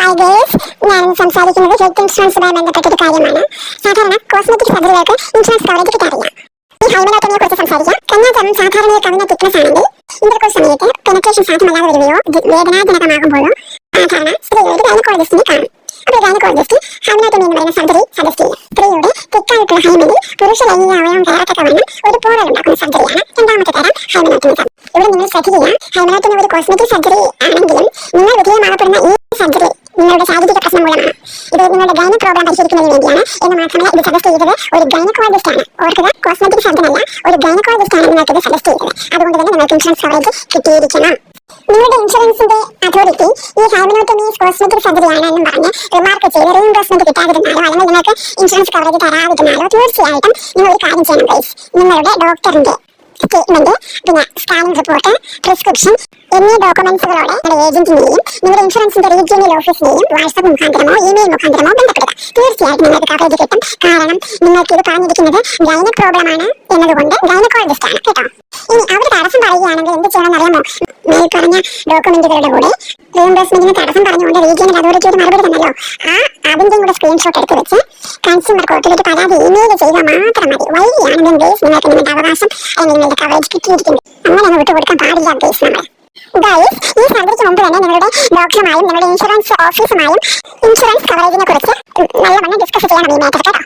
Hi girls, ഞാൻ സംസാരിക്കുന്നത് health ഇൻഷുറൻസുമായി ബന്ധപ്പെട്ടൊരു കാര്യമാണ്. സാധാരണ കോസ്മെറ്റിക് സർജറികൾക്ക് ഇൻഷുറൻസ് കവറേജ് കിട്ടാറില്ല. ഈ ഹൈമനോട്ടമിയെ കുറിച്ച് സംസാരിക്കാം. കന്യാചർമ്മം സാധാരണ കവിഞ്ഞ തിക്നസ് ആണെങ്കിൽ ഇന്റർകോഴ്സ് സമയത്ത് പെനട്രേഷൻ സാധ്യമല്ലാതെ വരികയോ വേദനാജനകമാകുമ്പോഴോ സാധാരണ സ്ത്രീ ഒരു ഗൈനക്കോളജിസ്റ്റിനെ കാണും. അപ്പോൾ ഗൈനക്കോളജിസ്റ്റ് ഹൈമനോട്ടമി എന്ന് പറയുന്ന സർജറി സജസ്റ്റ് ചെയ്യും. സ്ത്രീയുടെ തെറ്റായിട്ടുള്ള ഹൈമനിൽ പുരുഷ ലൈംഗിക അവയവം കയറത്തക്കവണ്ണം ഒരു പോറൽ ഉണ്ടാക്കുന്ന സർജറിയാണ് രണ്ടാമത്തെ തരം ഹൈമനോട്ടമി സർജറി. ഇവിടെ നിങ്ങൾ ശ്രദ്ധിക്കുക, ഹൈമനോട്ടമി ഒരു കോസ്മെറ്റിക് സർജറി ആണെങ്കിലും നിങ്ങൾ വിധേയമാകപ്പെടുന്ന ഈ സർജറി നിങ്ങളുടെ ശാരീരിക പ്രശ്നം മൂലമാണ്. ഇത് നിങ്ങളുടെ ഗൈനക് പ്രോബ്ലം പരിശോധിക്കുന്നതിന് വേണ്ടിയാണ് എന്ന് മാത്രമല്ല ഇത് സജസ്റ്റ് ചെയ്തത് ഒരു ഗൈനക്കോളജിസ്റ്റ് ആണ്. ഓർക്കുക, കോസ്മെറ്റിക് സർജൻ അല്ല, ഒരു ഗൈനക്കോളജിസ്റ്റ് ആണ് നിങ്ങൾക്ക് ഇത് സജസ്റ്റ് ചെയ്തത്. അതുകൊണ്ട് തന്നെ നിങ്ങൾക്ക് ഇൻഷുറൻസ് കവറേജ് കിട്ടിയിരിക്കണം. നിങ്ങളുടെ ഇൻഷുറൻസിന്റെ അതോറിറ്റി ഈ ഹൈമനോട്ടമി കോസ്മെറ്റിക് സർജറി ആണെന്നും പറഞ്ഞ് റിമാർക്ക് ചെയ്ത് റീഇംബേഴ്സ്മെന്റ് കിട്ടാതിരുന്നാലോ അല്ലെങ്കിൽ നിങ്ങൾക്ക് ഇൻഷുറൻസ് കവറേജ് തരാതിരുന്നാലോ തീർച്ചയായിട്ടും നിങ്ങൾ ഒരു കാര്യം ചെയ്യണം ഗൈസ്. നിങ്ങളുടെ ഡോക്ടറിന്റെ സ്റ്റേറ്റ്മെന്റ്, പിന്നെ സ്കാനിംഗ് റിപ്പോർട്ട്, പ്രിസ്ക്രിപ്ഷൻ എന്നീ ഡോക്യുമെന്റ്സുകളോടെ നിങ്ങളുടെ ഏജന്റിനെയും നിങ്ങളുടെ ഇൻഷുറൻസിന്റെ റീജിയണൽ ഓഫീസിനെയും വാട്സ്ആപ്പ് മുഖാന്തരമോ ഇമെയിൽ മുഖാന്തരമോ ബന്ധപ്പെടുക. തീർച്ചയായിട്ടും നിങ്ങൾക്ക് കവറേജ് കിട്ടും. കാരണം നിങ്ങൾക്ക് ഇത് പറഞ്ഞിരിക്കുന്നത് ഗൈനക് പ്രോബ്ലം ആണ് എന്നതുകൊണ്ട് ഗൈനക്കോളജിസ്റ്റ് ആണ് കേട്ടോ. ഇനി അവർ തടസ്സം പറയുകയാണെങ്കിൽ എന്ത് ചെയ്യണമെന്ന് അറിയാമോ? മേൽ പറഞ്ഞ ഡോക്യുമെന്റുകളുടെ കൂടെ റീഇംബേഴ്സ്മെന്റിന് തടസ്സം പറഞ്ഞുകൊണ്ട് റീജിയണൽ അതോറിറ്റിയോട് മറുപടി തന്നല്ലോ, അതിന്റെയും കൂടെ സ്ക്രീൻഷോട്ട് എടുത്ത് വെച്ച് കൺസ്യൂമർ കോർട്ടിലേക്ക് പരാതി ഇമെയിൽ ചെയ്താൽ മാത്രം മതി. വൈകിയാണെങ്കിൽ ഗേസ് നിങ്ങൾക്ക് നിങ്ങളുടെ അവകാശം അല്ലെങ്കിൽ നിങ്ങളുടെ കവറേജ് കിട്ടിയിരിക്കുന്നു. അങ്ങനെ വിട്ടുകൊടുക്കാൻ പാടില്ല ഗേസ്. നമ്മൾ ഗൈസ്, ഈ സർജറിക്ക് മുമ്പ് തന്നെ നിങ്ങളുടെ ഡോക്ടറുമായും നിങ്ങളുടെ ഇൻഷുറൻസ് ഓഫീസുമായും ഇൻഷുറൻസ് കവറേജിനെ കുറിച്ച് നല്ലവണ്ണം ഡിസ്കസ് ചെയ്യണം ഈ മാറ്റർ കേട്ടോ.